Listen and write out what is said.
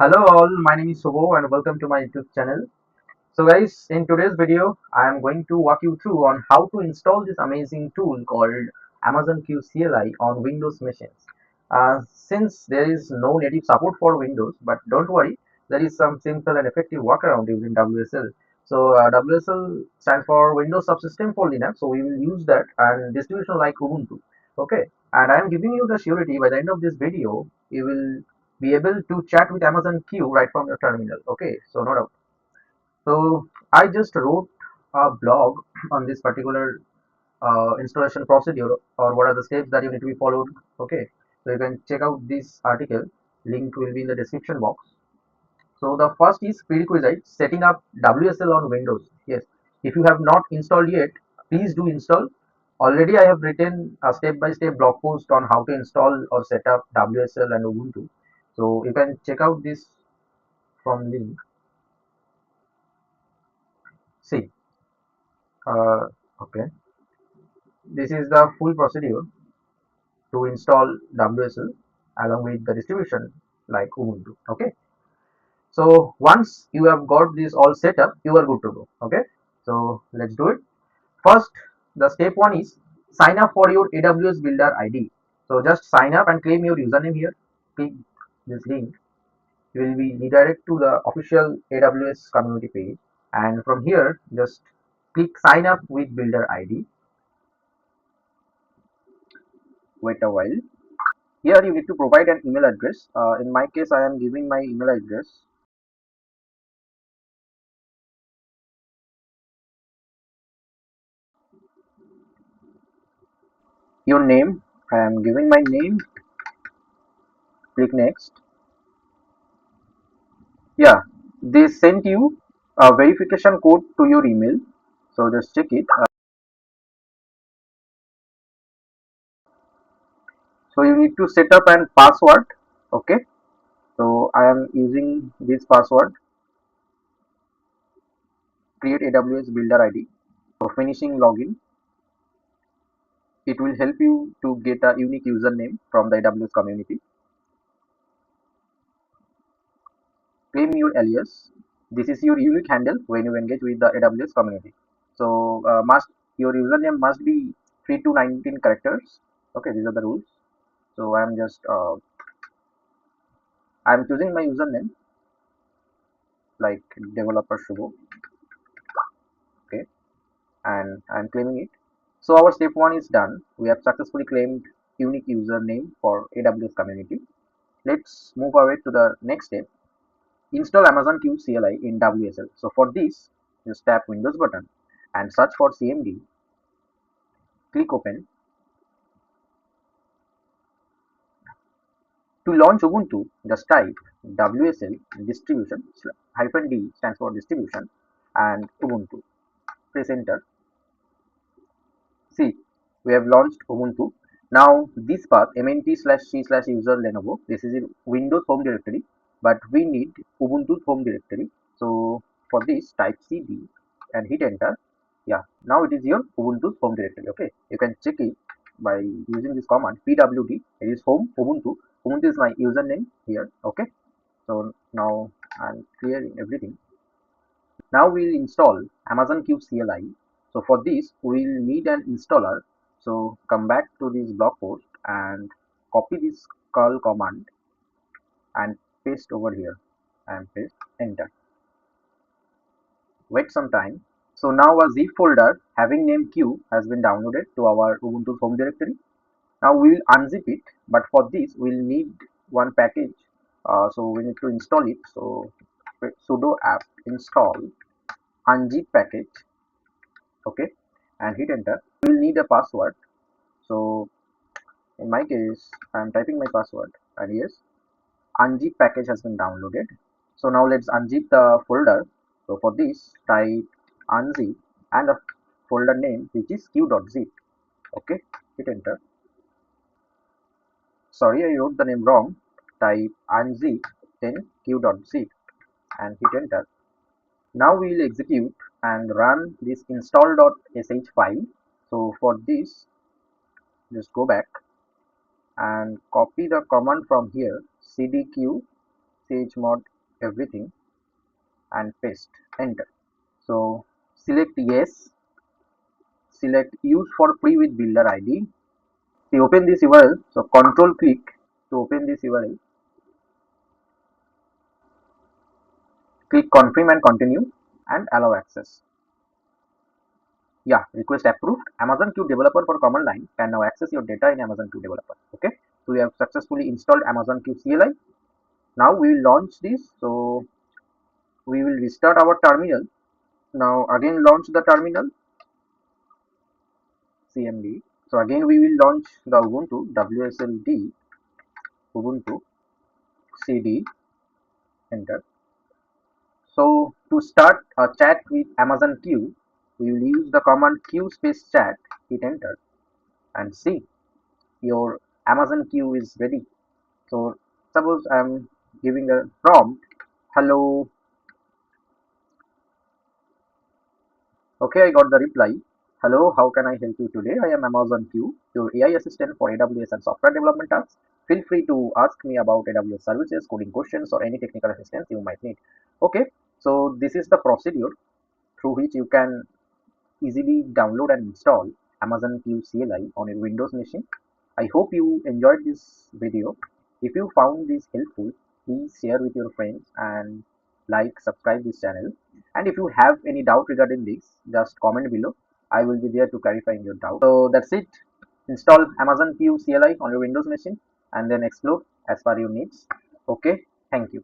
Hello all, my name is Subha and welcome to my YouTube channel. So guys, in today's video, I am going to walk you through on how to install this amazing tool called Amazon Q CLI on Windows machines. Since there is no native support for Windows, but don't worry, there is some simple and effective workaround using WSL. So WSL stands for Windows Subsystem for Linux, so we will use that and distribution like Ubuntu. Okay, and I am giving you the surety by the end of this video, you will be able to chat with Amazon Q right from your terminal. Okay, so no doubt. So I just wrote a blog on this particular installation procedure or what are the steps that you need to be followed. Okay, so you can check out this article. Link will be in the description box. So the first is prerequisites setting up WSL on Windows. Yes, if you have not installed yet, please do install. Already I have written a step-by-step blog post on how to install or set up WSL and Ubuntu. So you can check out this from link. See, uh, okay, this is the full procedure to install WSL along with the distribution like Ubuntu. Okay, so once you have got this all set up, you are good to go. Okay, so let's do it. First, the step one is sign up for your AWS Builder ID. So just sign up and claim your username here. Click this link. You will be redirected to the official AWS community page, and from here just click sign up with Builder ID. Wait a while. Here you need to provide an email address. In my case, I am giving my email address. Your name. I am giving my name. Click next. Yeah, they sent you a verification code to your email. So just check it. So you need to set up an password. Okay. So I am using this password. Create AWS Builder ID. So finishing login. It will help you to get a unique username from the AWS community. Claim your alias. This is your unique handle when you engage with the AWS community. So must your username must be 3 to 19 characters. Okay, these are the rules. So I'm choosing my username like developer Subho. Okay, and I'm claiming it. So our step one is done. We have successfully claimed unique username for AWS community. Let's move away to the next step. Install Amazon Q CLI in WSL. So for this, just tap Windows button and search for CMD. Click open. To launch Ubuntu, just type WSL distribution hyphen D stands for distribution and Ubuntu. Press enter. See, we have launched Ubuntu. Now this path mnt/c/user Lenovo. This is in Windows home directory, but we need Ubuntu home directory. So for this, type cd and hit enter. Yeah, now it is your Ubuntu home directory. Okay, you can check it by using this command pwd. It is home Ubuntu. Ubuntu is my username here. Okay, so now I'm clearing everything. Now we'll install Amazon Q CLI. So for this, we'll need an installer. So come back to this blog post and copy this curl command and paste over here and paste enter. Wait some time. So now a zip folder having name Q has been downloaded to our Ubuntu home directory. Now we will unzip it, but for this we'll need one package. So we need to install it. So sudo apt install unzip package. Okay, and hit enter. We will need a password. So in my case, I am typing my password, and yes, unzip package has been downloaded. So now let's unzip the folder. So for this, type unzip and a folder name which is q.zip. Okay, hit enter. Sorry, I wrote the name wrong. Type unzip then q.zip and hit enter. Now we will execute and run this install.sh file. So for this, just go back and copy the command from here cdq stage mode everything and paste, enter. So select yes, select use for free with builder ID. We open this URL, so control click to open this URL, click confirm and continue and allow access. Yeah, request approved. Amazon Q developer for command line can now access your data in Amazon Q developer. Okay, so we have successfully installed Amazon Q CLI. Now we will launch this. So we will restart our terminal. Now again launch the terminal CMD. So again we will launch the Ubuntu WSLD Ubuntu CD, enter. So to start a chat with Amazon Q, we will use the command Q space chat, hit enter and see your Amazon Q is ready. So suppose I am giving a prompt, hello. Okay, I got the reply. Hello, how can I help you today? I am Amazon Q, your AI assistant for AWS and software development tasks. Feel free to ask me about AWS services, coding questions, or any technical assistance you might need. Okay, so this is the procedure through which you can easily download and install Amazon Q CLI on your Windows machine. I hope you enjoyed this video. If you found this helpful, please share with your friends and like, subscribe this channel. And if you have any doubt regarding this, just comment below. I will be there to clarify your doubt. So that's it. Install Amazon Q CLI on your Windows machine and then explore as per your needs. Okay, thank you.